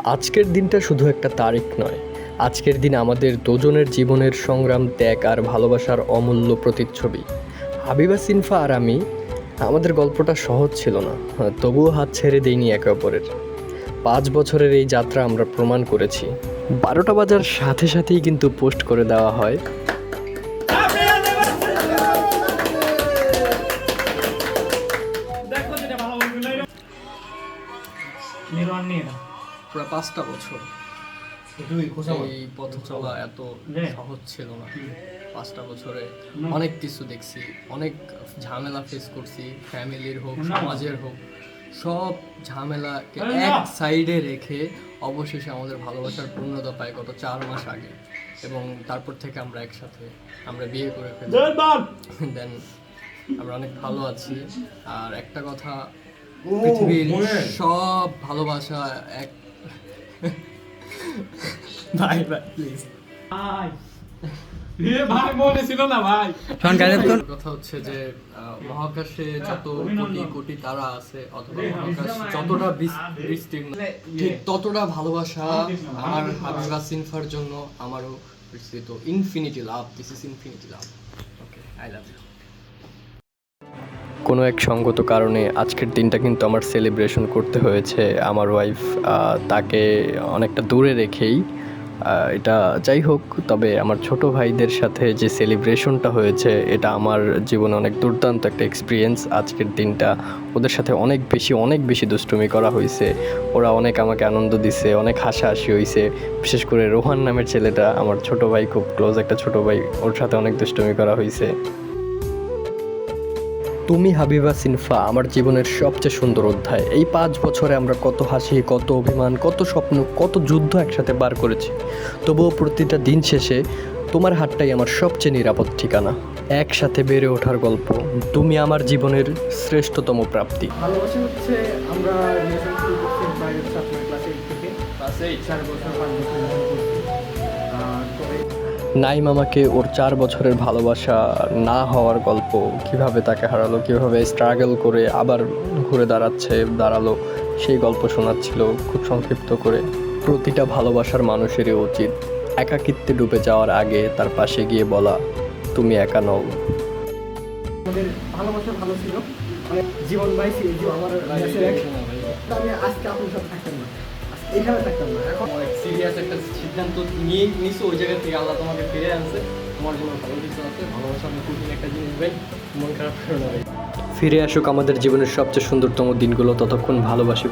আজকের দিনটা শুধু একটা তারিখ নয়, আজকের দিন আমাদের দুজনের জীবনের সংগ্রাম, ত্যাগ আর ভালোবাসার অমূল্য প্রতিচ্ছবি। হাবিবা সিনফা আর আমি, আমাদের গল্পটা সহজ ছিল না, তবুও হাত ছেড়ে দিইনি একে অপরের। 5 বছরের এই যাত্রা আমরা প্রমাণ করেছি। 12টা বাজার সাথে সাথেই কিন্তু পোস্ট করে দেওয়া হয় পুরো 5টা বছর। এই পথ চলা এত সহজ ছিল না। 5টা বছরে অনেক কিছু দেখছি, অনেক ঝামেলা ফেস করছি, ফ্যামিলির হোক, সমাজের হোক, সব ঝামেলাকে এক সাইডে রেখে অবশেষে আমাদের ভালোবাসার পূর্ণতা পায় গত 4 মাস আগে। এবং তারপর থেকে আমরা একসাথে বিয়ে করে ফেলি। দেন আমরা অনেক ভালো আছি। আর একটা কথা, পৃথিবীর সব ভালোবাসা এক ভাই প্লিজ ভাই মনে ছিল না ভাই। কথা হচ্ছে যে মহাকাশে যত কোটি কোটি তারা আছে, অথবা মহাকাশ যতটা বিস্তীর্ণ, ঠিক ততটা ভালোবাসা আমার হাবিবা সিনফার জন্য আমারও বিস্তৃত। Infinity love, this is infinity love. Okay, I love you. কোনো এক সঙ্গত কারণে আজকের দিনটা কিন্তু আমার সেলিব্রেশন করতে হয়েছে আমার ওয়াইফ তাকে অনেকটা দূরে রেখেই। এটা যাই হোক, তবে আমার ছোট ভাইদের সাথে যে সেলিব্রেশনটা হয়েছে এটা আমার জীবনে অনেক দুর্দান্ত একটা এক্সপিরিয়েন্স। আজকের দিনটা ওদের সাথে অনেক বেশি দুষ্টুমি করা হয়েছে। ওরা অনেক আমাকে আনন্দ দিছে, অনেক হাসাহাসি হয়েছে। বিশেষ করে রোহান নামের ছেলেটা, আমার ছোট ভাই, খুব ক্লোজ একটা ছোট ভাই, ওর সাথে অনেক দুষ্টুমি করা হয়েছে। তুমি হাবিবা সিনফা আমার জীবনের সবচেয়ে সুন্দর অধ্যায়। এই 5 বছরে আমরা কত হাসি, কত অভিমান, কত স্বপ্ন, কত যুদ্ধ একসাথে পার করেছি। তবুও প্রতিটা দিন শেষে তোমার হাতটাই আমার সবচেয়ে নিরাপদ ঠিকানা। একসাথে বেড়ে ওঠার গল্প, তুমি আমার জীবনের শ্রেষ্ঠতম প্রাপ্তি। ভালোবাসা হচ্ছে আমরা রিলেশন শুরু করছি বাইরের সাথে ক্লাস 8 থেকে। ক্লাস 8 4 বছর 5 বছর নাইম আমাকে ওর 4 বছরের ভালোবাসা না হওয়ার গল্প, কিভাবে তাকে হারালো, কিভাবে স্ট্রাগল করে আবার ঘুরে দাঁড়ালো, সেই গল্প শোনাচ্ছিল খুব সংক্ষিপ্ত করে। প্রতিটা ভালোবাসার মানুষেরই উচিত একাকিত্বে ডুবে যাওয়ার আগে তার পাশে গিয়ে বলা, তুমি একা নও। আমাদের ভালোবাসা ভালো ছিল, জীবন ভাই ছিল আমার আমি আজকে আপনার সাথে থাকতাম না, এখানে থাকতাম না। এখন অনেক সিরিয়াস একটা সিদ্ধান্ত নিয়েছো, ওই জায়গা থেকে আল্লাহ তোমাকে ফিরে আনছে। তোমার জন্য ভালো কিছু আছে, ভালোবাসা আমি কঠিন একটা জিনিস ভাই, মন খারাপ করে না ভাই। ফিরে আসুক আমাদের জীবনের সবচেয়ে সুন্দরতম দিনগুলো, ততক্ষণ ভালোবাসি।